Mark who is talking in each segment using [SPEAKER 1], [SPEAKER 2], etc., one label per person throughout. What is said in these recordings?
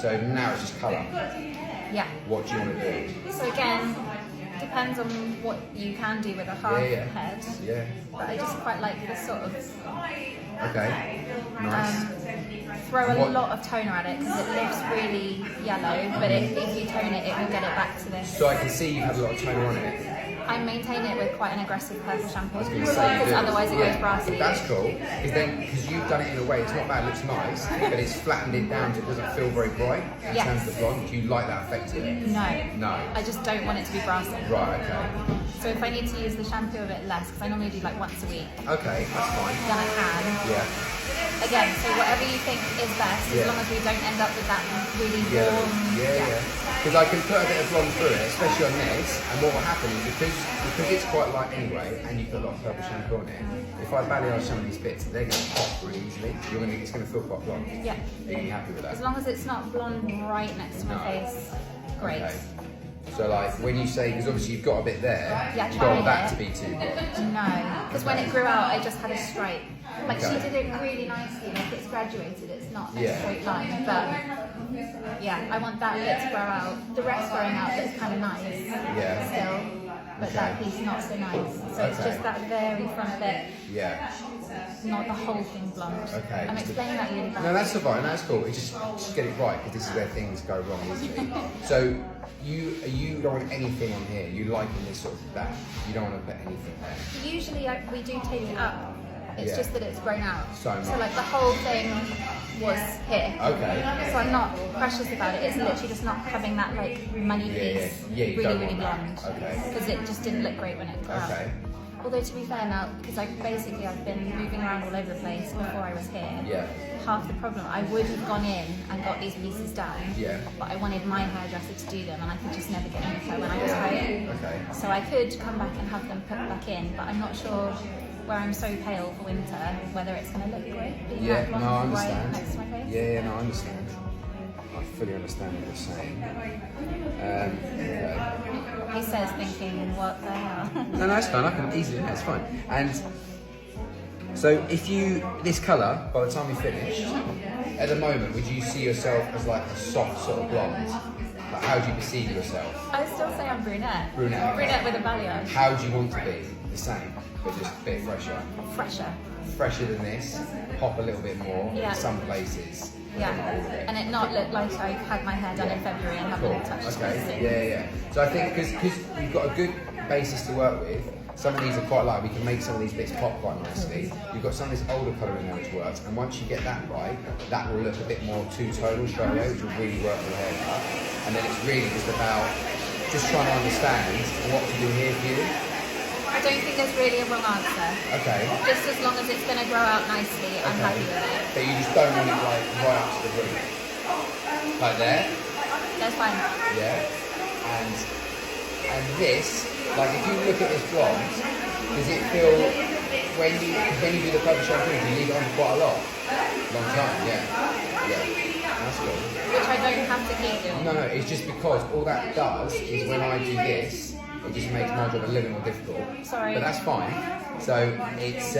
[SPEAKER 1] So now it's just colour.
[SPEAKER 2] Yeah.
[SPEAKER 1] What do you want to do?
[SPEAKER 2] So again, depends on what you can do with a half head.
[SPEAKER 1] Yeah.
[SPEAKER 2] But I just quite like this sort of.
[SPEAKER 1] Okay. Nice.
[SPEAKER 2] Throw a lot of toner at it because it looks really yellow, but if you tone it, it will get it back to this.
[SPEAKER 1] So I can see you have a lot of toner on it.
[SPEAKER 2] I maintain it with quite an aggressive purple shampoo
[SPEAKER 1] Because
[SPEAKER 2] otherwise it goes brassy.
[SPEAKER 1] That's cool. Because you've done it in a way, it's not bad, it looks nice, but it's flattened it down so it doesn't feel very bright in terms of the blonde. Do you like that effect to it?
[SPEAKER 2] No.
[SPEAKER 1] No.
[SPEAKER 2] I just don't want it to be brassy.
[SPEAKER 1] Right, okay.
[SPEAKER 2] So if I need to use the shampoo a bit less, because I normally do like once a week.
[SPEAKER 1] Okay, that's fine.
[SPEAKER 2] Then I can.
[SPEAKER 1] Yeah.
[SPEAKER 2] Again, so whatever you think is best, as long as we don't end up with that really warm.
[SPEAKER 1] Because I can put a bit of blonde through it, especially on this, and what will happen is because it's quite light anyway, and you put a lot of purple shampoo on it, if I balayage some of these bits, they're going to pop really easily. It's going to feel quite blonde.
[SPEAKER 2] Yeah.
[SPEAKER 1] Are you happy with that?
[SPEAKER 2] As long as it's not blonde right next to my face, great.
[SPEAKER 1] Okay. So like when you say, because obviously you've got a bit there,
[SPEAKER 2] yeah,
[SPEAKER 1] you don't want that to be too blonde.
[SPEAKER 2] No, because when it grew out, I just had a stripe. Like she did it really nicely, like it's graduated, it's not a straight line, but yeah, I want that bit to grow out. The rest growing out looks kind of nice still, but that piece not so nice. So it's just that very front bit.
[SPEAKER 1] Yeah.
[SPEAKER 2] Not the whole thing blonde.
[SPEAKER 1] Okay.
[SPEAKER 2] I'm explaining that really bad.
[SPEAKER 1] No, that's fine. That's cool. It's just get it right because this is where things go wrong usually. So you don't want anything on here. You like in this sort of back. You don't want to put anything there.
[SPEAKER 2] Usually we do take it up. It's just that it's grown out.
[SPEAKER 1] So
[SPEAKER 2] like the whole thing was here.
[SPEAKER 1] Okay.
[SPEAKER 2] So I'm not precious about it. It's literally just not having that like money piece really blonde.
[SPEAKER 1] Okay.
[SPEAKER 2] Because it just didn't look great when it grew out. Although to be fair now, because I've been moving around all over the place before I was here.
[SPEAKER 1] Yeah.
[SPEAKER 2] Half the problem, I would have gone in and got these pieces done.
[SPEAKER 1] Yeah.
[SPEAKER 2] But I wanted my hairdresser to do them, and I could just never get in with her when I was home.
[SPEAKER 1] Okay.
[SPEAKER 2] So I could come back and have them put back in, but I'm not sure where I'm so pale for winter whether it's going to look great.
[SPEAKER 1] Yeah. No, I understand.
[SPEAKER 2] Next to my face.
[SPEAKER 1] Yeah. No, I understand. I fully understand what you're saying. Okay.
[SPEAKER 2] He says thinking, what the hell?
[SPEAKER 1] No, that's fine. I can easily. Yeah, it's fine. And so, if this colour, by the time you finish, at the moment, would you see yourself as like a soft sort of blonde? Like, how do you perceive yourself?
[SPEAKER 2] I still say I'm brunette.
[SPEAKER 1] Brunette.
[SPEAKER 2] Brunette with a balayage.
[SPEAKER 1] How do you want to be? The same, but just a bit fresher. Fresher than this. Pop a little bit more in some places.
[SPEAKER 2] Yeah, and it not look like I had my hair done in February and haven't touched it.
[SPEAKER 1] Yeah. So I think because you've got a good basis to work with, some of these are quite light. We can make some of these bits pop quite nicely. You've got some of this older colour in there which works, and once you get that right, that will look a bit more two-tonal straight away, which will really work for the haircut. And then it's really just about just trying to understand what to do here for you.
[SPEAKER 2] I don't think there's really a wrong answer.
[SPEAKER 1] Okay.
[SPEAKER 2] Just as long as it's going to grow out nicely, I'm happy with it.
[SPEAKER 1] But you just don't want it like right up to the roof. Like there?
[SPEAKER 2] That's fine.
[SPEAKER 1] Yeah. And this, like if you look at this blonde, does it feel, when you do the purple shampoo, do you leave it on for quite a long time? Yeah. That's good.
[SPEAKER 2] Which I don't have to keep doing.
[SPEAKER 1] No, it's just because all that does is when I do this, it just makes my job a little more difficult.
[SPEAKER 2] Sorry.
[SPEAKER 1] But that's fine. So it's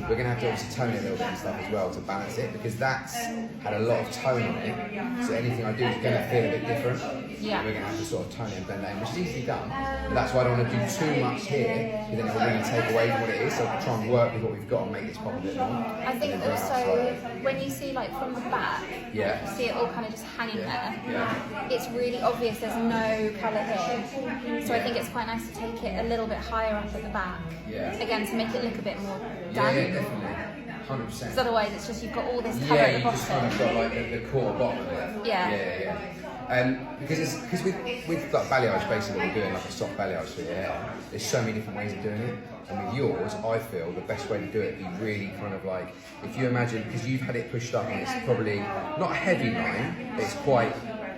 [SPEAKER 1] we're going to have to obviously tone it a little bit and stuff as well to balance it, because that's had a lot of tone on it. So anything I do is going to feel a bit different.
[SPEAKER 2] Yeah.
[SPEAKER 1] We're going to have to sort of tone it and blend that in, which is easily done. But that's why I don't want to do too much here, because then it will really take away from what it is. So I'll try and work with what we've got and make this pop a bit more.
[SPEAKER 2] I think also when you see like from the back, you see it all kind of just hanging there.
[SPEAKER 1] Yeah.
[SPEAKER 2] It's really obvious there's no colour here. So I think it's quite nice to take it a little bit higher up at the back.
[SPEAKER 1] Yeah.
[SPEAKER 2] Again, to make it look a bit more done.
[SPEAKER 1] Yeah, definitely. 100%.
[SPEAKER 2] Because otherwise it's just you've got all this colour at the bottom.
[SPEAKER 1] Yeah, you just kind of got like the core bottom of it.
[SPEAKER 2] Yeah.
[SPEAKER 1] Because with like balayage, basically what we're doing, like a soft balayage for your hair, there's so many different ways of doing it. And with yours, I feel the best way to do it is really kind of like, if you imagine, because you've had it pushed up and it's probably not a heavy line, but it's quite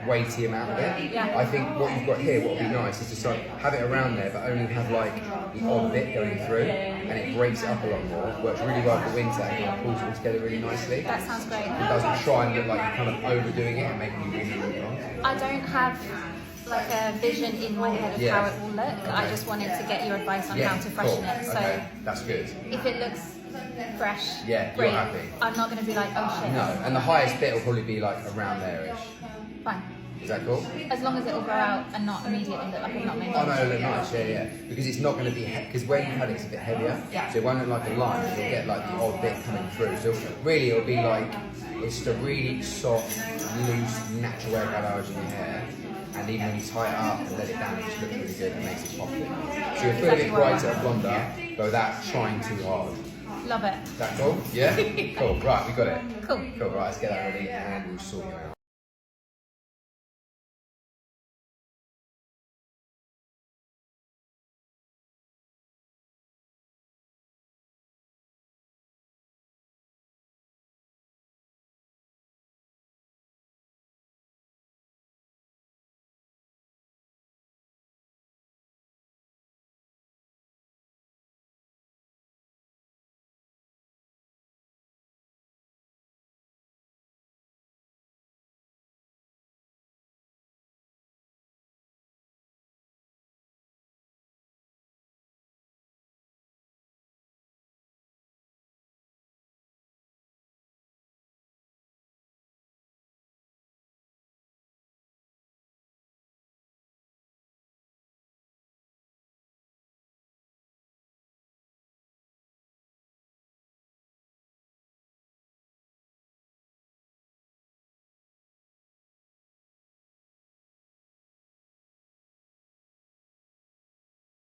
[SPEAKER 1] weighty amount of it.
[SPEAKER 2] Yeah.
[SPEAKER 1] I think what you've got here, what would be nice is just like have it around there, but only have like the odd bit going through, and it breaks it up a lot more. Works really well for winter and kind of pulls it all together really nicely.
[SPEAKER 2] That sounds great.
[SPEAKER 1] It doesn't try and look like you're kind of overdoing it and making you really long.
[SPEAKER 2] I don't have like a vision in my head of how it will look. I just wanted to get your advice on how to freshen it. So
[SPEAKER 1] that's good.
[SPEAKER 2] if it looks fresh.
[SPEAKER 1] Yeah,
[SPEAKER 2] great.
[SPEAKER 1] you're happy.
[SPEAKER 2] I'm not going to be like, oh shit.
[SPEAKER 1] No, and the highest bit will probably be like around there-ish.
[SPEAKER 2] Fine.
[SPEAKER 1] Is that cool?
[SPEAKER 2] As long as it will grow out and not immediately look like I've not made
[SPEAKER 1] Oh
[SPEAKER 2] it.
[SPEAKER 1] no, it'll look nice, yeah. Because it's not going to be, because where you've had it's a bit heavier,
[SPEAKER 2] Yeah.
[SPEAKER 1] so it won't look like a line, you'll get like the odd bit coming through. So really it'll be like, it's the really soft, loose, natural air balayage in your hair. And even when you tie it up and let it down, it just looks really good and makes it pop. So you'll feel a bit brighter, blonder, but without trying too hard.
[SPEAKER 2] Love it.
[SPEAKER 1] Is that cool? Yeah? Cool, right, we got it.
[SPEAKER 2] Cool.
[SPEAKER 1] Cool, right, let's get that ready and we'll sort you out.